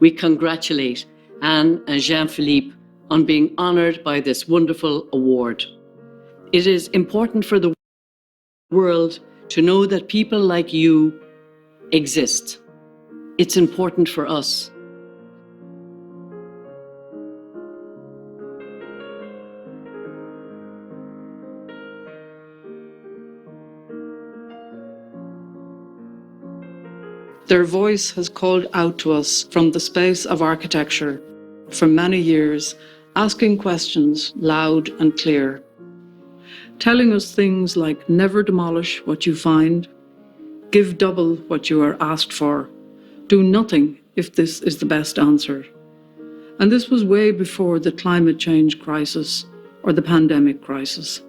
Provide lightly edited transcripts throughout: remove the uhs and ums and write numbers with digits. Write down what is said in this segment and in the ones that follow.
we congratulate Anne and Jean-Philippe on being honoured by this wonderful award. It is important for the world to know that people like you exist. It's important for us. Their voice has called out to us from the space of architecture for many years, asking questions loud and clear, telling us things like never demolish what you find, give double what you are asked for, do nothing if this is the best answer. And this was way before the climate change crisis or the pandemic crisis.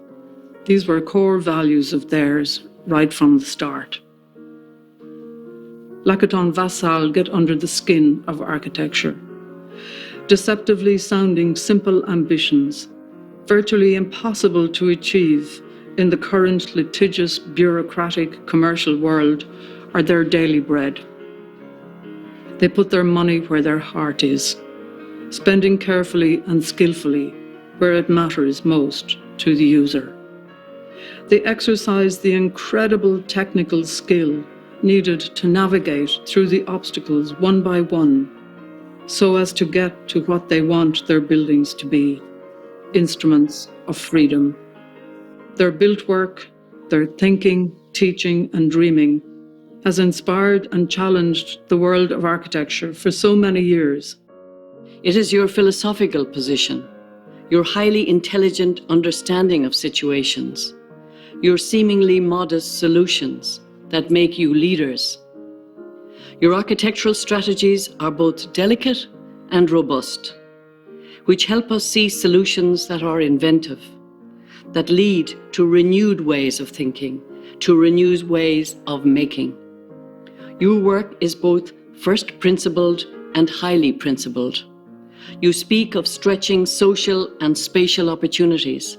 These were core values of theirs right from the start. Lacaton Vassal get under the skin of architecture. Deceptively sounding simple ambitions, virtually impossible to achieve in the current litigious, bureaucratic, commercial world, are their daily bread. They put their money where their heart is, spending carefully and skillfully where it matters most to the user. They exercise the incredible technical skill needed to navigate through the obstacles one by one so as to get to what they want their buildings to be, instruments of freedom. Their built work, their thinking, teaching and dreaming has inspired and challenged the world of architecture for so many years. It is your philosophical position, your highly intelligent understanding of situations, your seemingly modest solutions that make you leaders. Your architectural strategies are both delicate and robust, which help us see solutions that are inventive, that lead to renewed ways of thinking, to renewed ways of making. Your work is both first principled and highly principled. You speak of stretching social and spatial opportunities.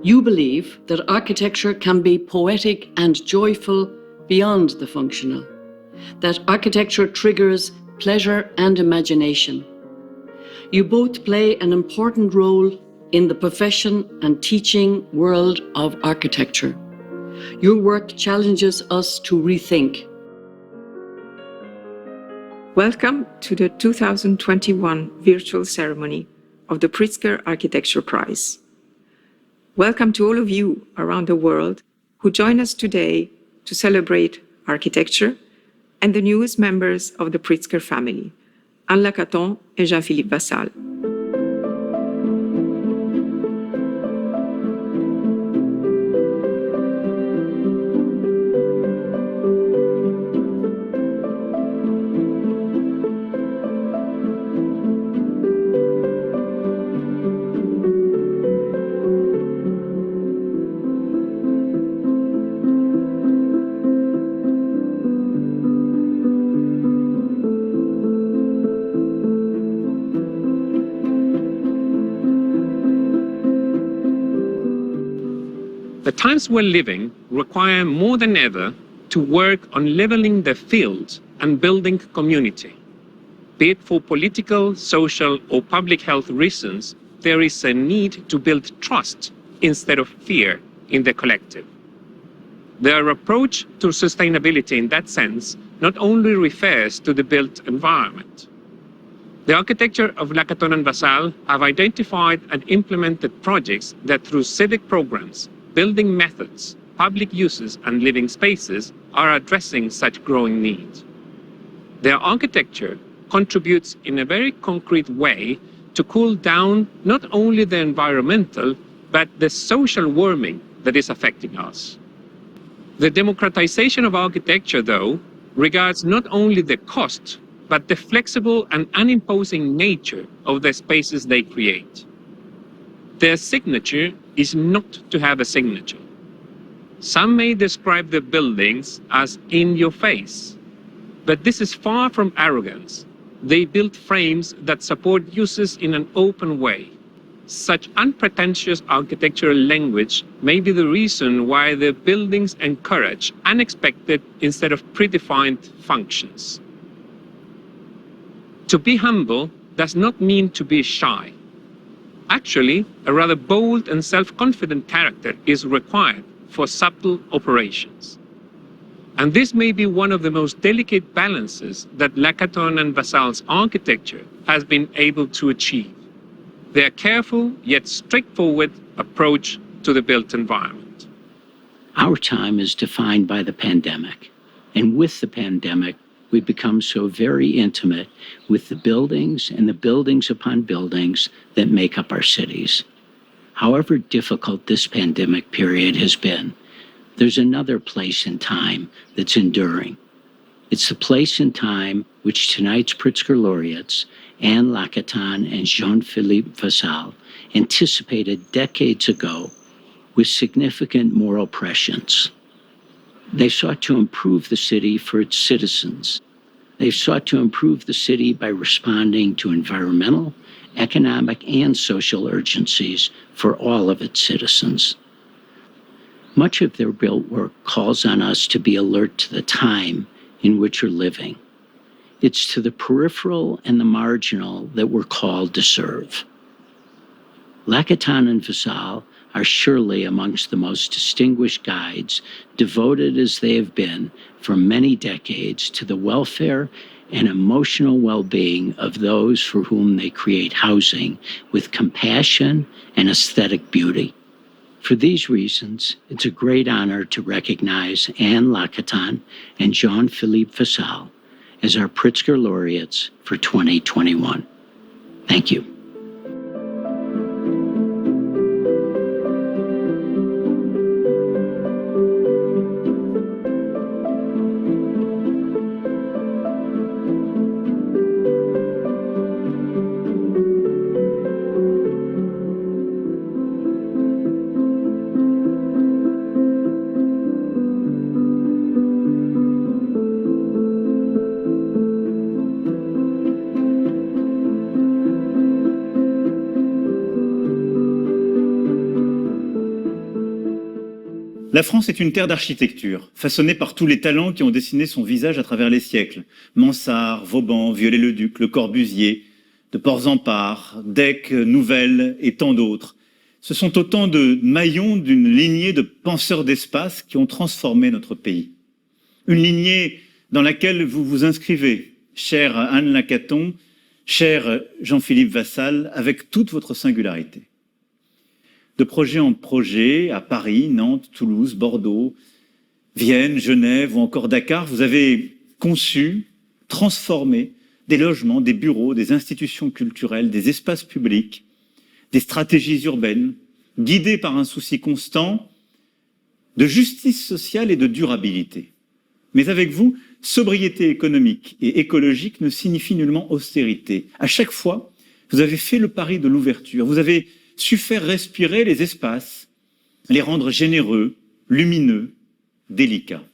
You believe that architecture can be poetic and joyful beyond the functional, that architecture triggers pleasure and imagination. You both play an important role in the profession and teaching world of architecture. Your work challenges us to rethink. Welcome to the 2021 virtual ceremony of the PRITZKER Architecture Prize. Welcome to all of you around the world who join us today to celebrate architecture and the newest members of the PRITZKER family, Anne Lacaton and Jean-Philippe Vassal. The times we're living require more than ever to work on leveling the field and building community. Be it for political, social, or public health reasons, there is a need to build trust instead of fear in the collective. Their approach to sustainability in that sense not only refers to the built environment. The architecture of Lacaton and Vassal have identified and implemented projects that through civic programs, building methods, public uses and living spaces are addressing such growing needs. Their architecture contributes in a very concrete way to cool down not only the environmental, but the social warming that is affecting us. The democratization of architecture, though, regards not only the cost, but the flexible and unimposing nature of the spaces they create. Their signature is not to have a signature. Some may describe the buildings as in your face, but this is far from arrogance. They build frames that support uses in an open way. Such unpretentious architectural language may be the reason why the buildings encourage unexpected instead of predefined functions. To be humble does not mean to be shy. Actually, a rather bold and self-confident character is required for subtle operations. And this may be one of the most delicate balances that Lacaton and Vassal's architecture has been able to achieve. Their careful yet straightforward approach to the built environment. Our time is defined by the pandemic, and with the pandemic, we've become so very intimate with the buildings and the buildings upon buildings that make up our cities. However difficult this pandemic period has been, there's another place and time that's enduring. It's the place and time which tonight's Pritzker laureates, Anne Lacaton and Jean-Philippe Vassal, anticipated decades ago with significant moral prescience. They sought to improve the city for its citizens. They've sought to improve the city by responding to environmental, economic, and social urgencies for all of its citizens. Much of their built work calls on us to be alert to the time in which we're living. It's to the peripheral and the marginal that we're called to serve. Lacaton and Vassal are surely amongst the most distinguished guides, devoted as they have been for many decades to the welfare and emotional well-being of those for whom they create housing with compassion and aesthetic beauty. For these reasons, it's a great honor to recognize Anne Lacaton and Jean-Philippe Vassal as our Pritzker laureates for 2021. Thank you. La France est une terre d'architecture, façonnée par tous les talents qui ont dessiné son visage à travers les siècles. Mansart, Vauban, Viollet-le-Duc, Le Corbusier, de Port-en-Part, Deck, Nouvel et tant d'autres. Ce sont autant de maillons d'une lignée de penseurs d'espace qui ont transformé notre pays. Une lignée dans laquelle vous vous inscrivez, chère Anne Lacaton, cher Jean-Philippe Vassal, avec toute votre singularité. De projet en projet, à Paris, Nantes, Toulouse, Bordeaux, Vienne, Genève ou encore Dakar, vous avez conçu, transformé des logements, des bureaux, des institutions culturelles, des espaces publics, des stratégies urbaines, guidées par un souci constant de justice sociale et de durabilité. Mais avec vous, sobriété économique et écologique ne signifie nullement austérité. À chaque fois, vous avez fait le pari de l'ouverture, vous avez su faire respirer les espaces, les rendre généreux, lumineux, délicats.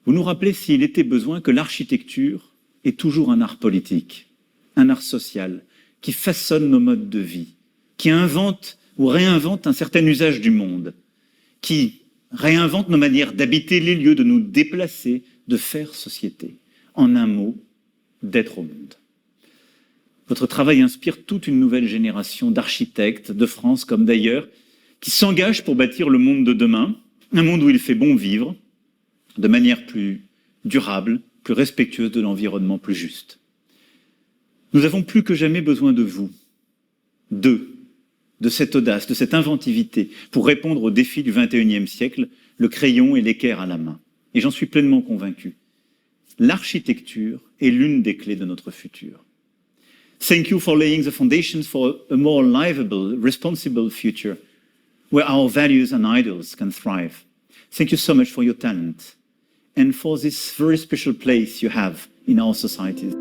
Vous nous rappelez s'il était besoin que l'architecture est toujours un art politique, un art social, qui façonne nos modes de vie, qui invente ou réinvente un certain usage du monde, qui réinvente nos manières d'habiter les lieux, de nous déplacer, de faire société. En un mot, d'être au monde. Votre travail inspire toute une nouvelle génération d'architectes, de France comme d'ailleurs, qui s'engagent pour bâtir le monde de demain, un monde où il fait bon vivre, de manière plus durable, plus respectueuse de l'environnement, plus juste. Nous avons plus que jamais besoin de vous, d'eux, de cette audace, de cette inventivité, pour répondre aux défis du XXIe siècle, le crayon et l'équerre à la main. Et j'en suis pleinement convaincu. L'architecture est l'une des clés de notre futur. Thank you for laying the foundations for a more livable, responsible future, where our values and ideals can thrive. Thank you so much for your talent, and for this very special place you have in our societies.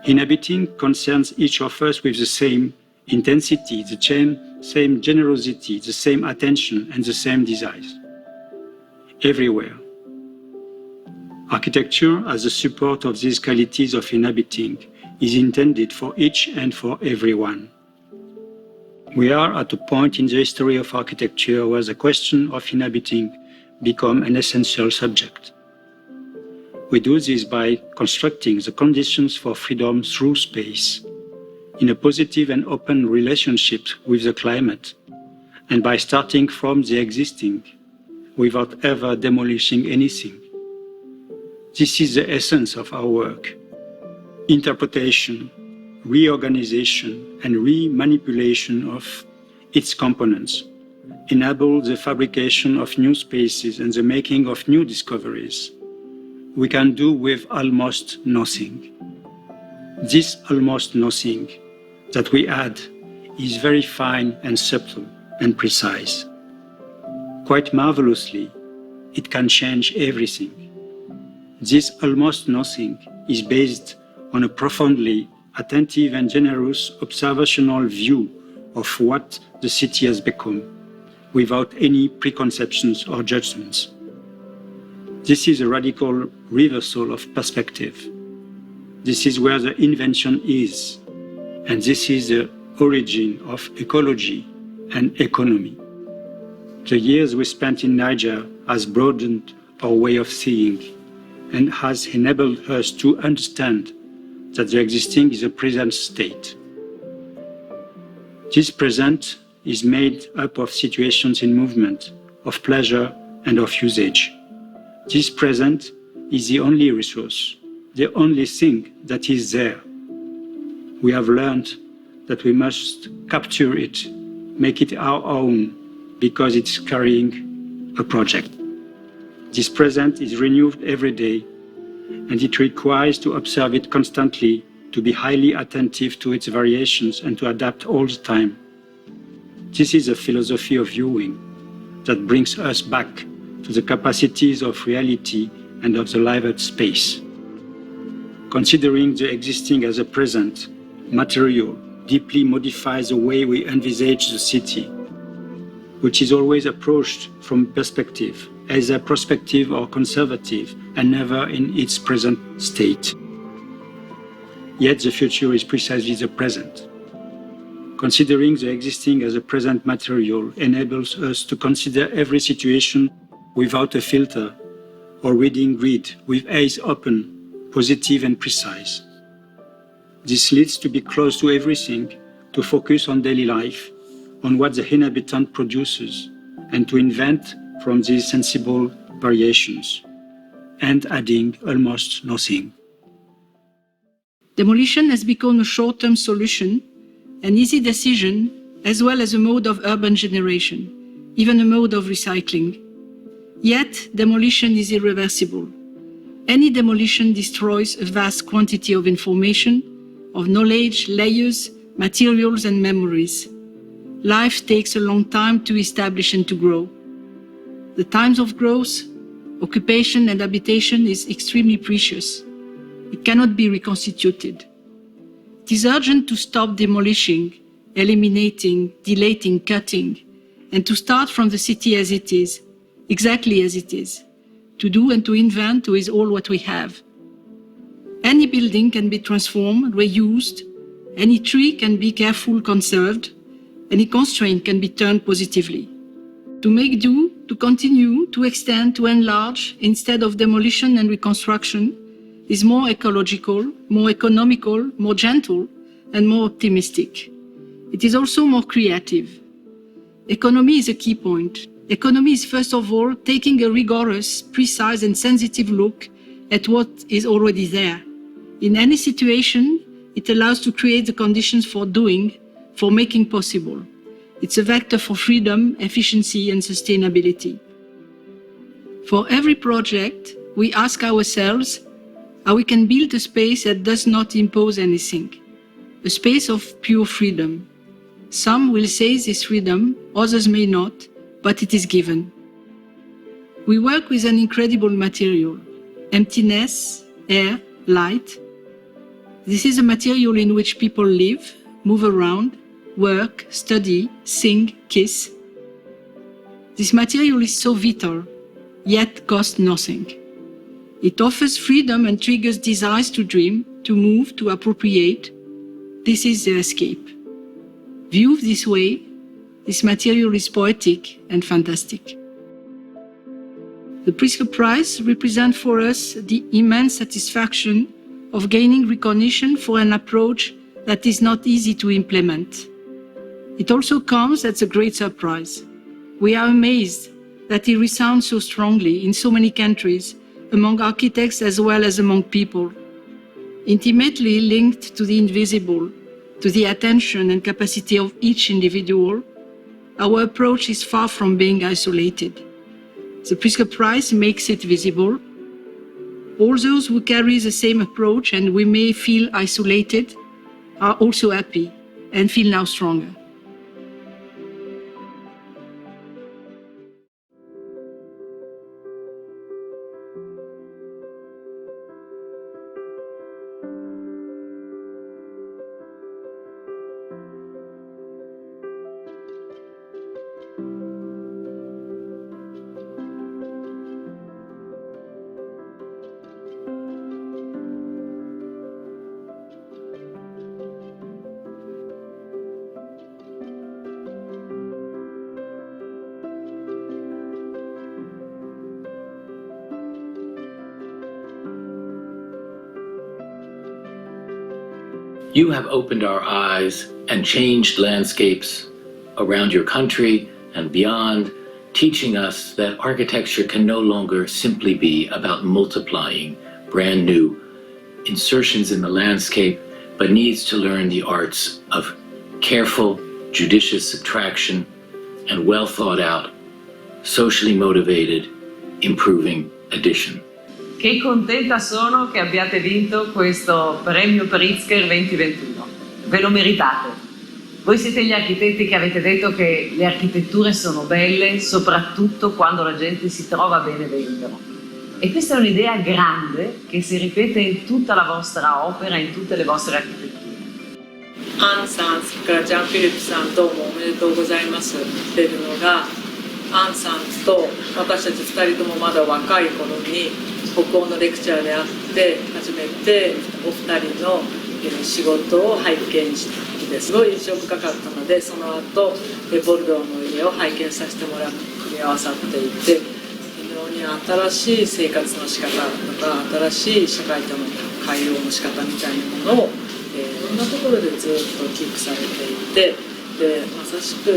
Inhabiting concerns each of us with the same intensity, the same generosity, the same attention, and the same desires. Everywhere. Architecture, as a support of these qualities of inhabiting, is intended for each and for everyone. We are at a point in the history of architecture where the question of inhabiting becomes an essential subject. We do this by constructing the conditions for freedom through space, in a positive and open relationship with the climate, and by starting from the existing, without ever demolishing anything. This is the essence of our work. Interpretation, reorganization, and remanipulation of its components enable the fabrication of new spaces and the making of new discoveries. We can do with almost nothing. This almost nothing that we add is very fine and subtle and precise. Quite marvelously, it can change everything. This almost nothing is based on a profoundly attentive and generous observational view of what the city has become, without any preconceptions or judgments. This is a radical reversal of perspective. This is where the invention is, and this is the origin of ecology and economy. The years we spent in Niger has broadened our way of seeing and has enabled us to understand that the existing is a present state. This present is made up of situations in movement, of pleasure and of usage. This present is the only resource, the only thing that is there. We have learned that we must capture it, make it our own, because it's carrying a project. This present is renewed every day, and it requires to observe it constantly, to be highly attentive to its variations and to adapt all the time. This is a philosophy of viewing that brings us back to the capacities of reality and of the lived space. Considering the existing as a present material deeply modifies the way we envisage the city, which is always approached from perspective, either prospective or conservative, and never in its present state. Yet the future is precisely the present. Considering the existing as a present material enables us to consider every situation without a filter, or reading grid with eyes open, positive and precise. This leads to be close to everything, to focus on daily life, on what the inhabitant produces, and to invent from these sensible variations, and adding almost nothing. Demolition has become a short-term solution, an easy decision, as well as a mode of urban generation, even a mode of recycling. Yet, demolition is irreversible. Any demolition destroys a vast quantity of information, of knowledge, layers, materials, and memories. Life takes a long time to establish and to grow. The times of growth, occupation, and habitation is extremely precious. It cannot be reconstituted. It is urgent to stop demolishing, eliminating, deleting, cutting, and to start from the city as it is, exactly as it is, to do and to invent with all what we have. Any building can be transformed, reused, any tree can be carefully conserved, any constraint can be turned positively. To make do, to continue, to extend, to enlarge, instead of demolition and reconstruction, is more ecological, more economical, more gentle, and more optimistic. It is also more creative. Economy is a key point. Economy is first of all taking a rigorous, precise, and sensitive look at what is already there. In any situation, it allows to create the conditions for doing, for making possible. It's a vector for freedom, efficiency, and sustainability. For every project, we ask ourselves how we can build a space that does not impose anything, a space of pure freedom. Some will say this freedom, others may not, but it is given. We work with an incredible material, emptiness, air, light. This is a material in which people live, move around, work, study, sing, kiss. This material is so vital, yet costs nothing. It offers freedom and triggers desires to dream, to move, to appropriate. This is the escape. Viewed this way, this material is poetic and fantastic. The PRITZKER Prize represents for us the immense satisfaction of gaining recognition for an approach that is not easy to implement. It also comes as a great surprise. We are amazed that it resounds so strongly in so many countries, among architects as well as among people. Intimately linked to the invisible, to the attention and capacity of each individual, our approach is far from being isolated. The PRITZKER Prize makes it visible. All those who carry the same approach and we may feel isolated are also happy and feel now stronger. You have opened our eyes and changed landscapes around your country and beyond, teaching us that architecture can no longer simply be about multiplying brand new insertions in the landscape, but needs to learn the arts of careful, judicious subtraction and well thought out, socially motivated, improving addition. Che contenta sono che abbiate vinto questo premio PRITZKER 2021. Ve lo meritate. Voi siete gli architetti che avete detto che le architetture sono belle, soprattutto quando la gente si trova bene dentro. E questa è un'idea grande che si ripete in tutta la vostra opera, in tutte le vostre architetture. アンさん、それからジャン・フィリップさんどうもおめでとうございますっていうのが、アンさんと私たち2人ともまだ若い頃に北欧のレクチャーで会って初めてお二人の仕事を拝見してすごい印象深かったので、その後ボルドーの家を拝見させてもらう組み合わさっていて、非常に新しい生活の仕方とか新しい社会との対応の仕方みたいなものをいろんなところでずっとキープされていて、でまさしくどん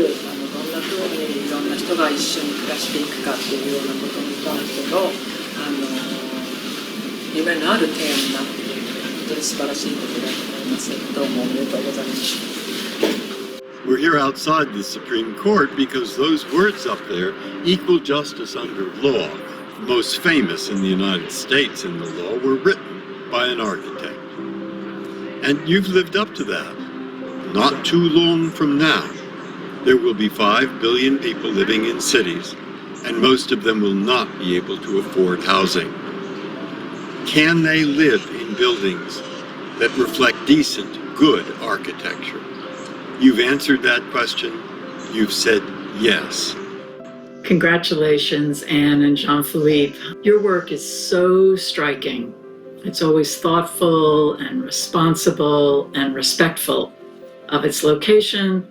なふうにいろんな人が一緒に暮らしていくかっていうようなことに関しての夢のある提案になっている本当に素晴らしいことだと思います。どうもおめでとうございます。We're here outside the Supreme Court because those words up there, equal justice under law, most famous in the United States in the law, were written by an architect. And you've lived up to that. Not too long from now, there will be 5 billion people living in cities, and most of them will not be able to afford housing. Can they live in buildings that reflect decent, good architecture? You've answered that question. You've said yes. Congratulations, Anne and Jean-Philippe. Your work is so striking. It's always thoughtful and responsible and respectful of its location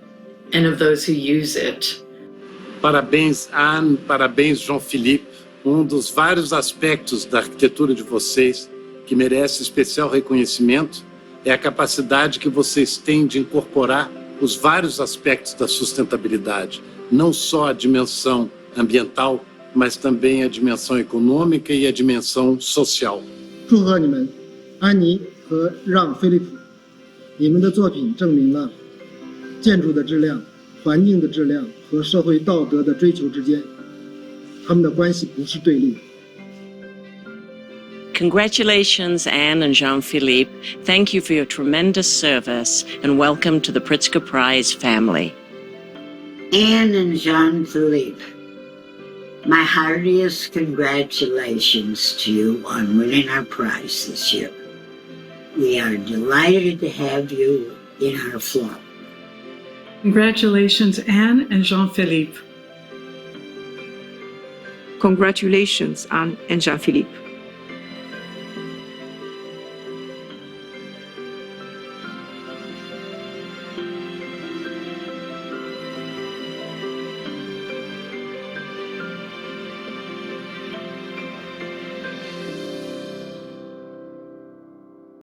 and of those who use it. Parabéns, Anne, parabéns, Jean-Philippe. Dos vários aspectos da arquitetura de vocês que merece especial reconhecimento é a capacidade que vocês têm de incorporar os vários aspectos da sustentabilidade, não só a dimensão ambiental, mas também a dimensão econômica e a dimensão social. 祝贺你们，安妮和让·菲利普，你们的作品证明了建筑的质量、环境的质量和社会道德的追求之间，他们的关系不是对立。Congratulations, Anne and Jean-Philippe. Thank you for your tremendous service and welcome to the PRITZKER Prize family. Anne and Jean-Philippe, my heartiest congratulations to you on winning our prize this year. We are delighted to have you in our flock. Congratulations, Anne and Jean-Philippe. Congratulations, Anne and Jean-Philippe.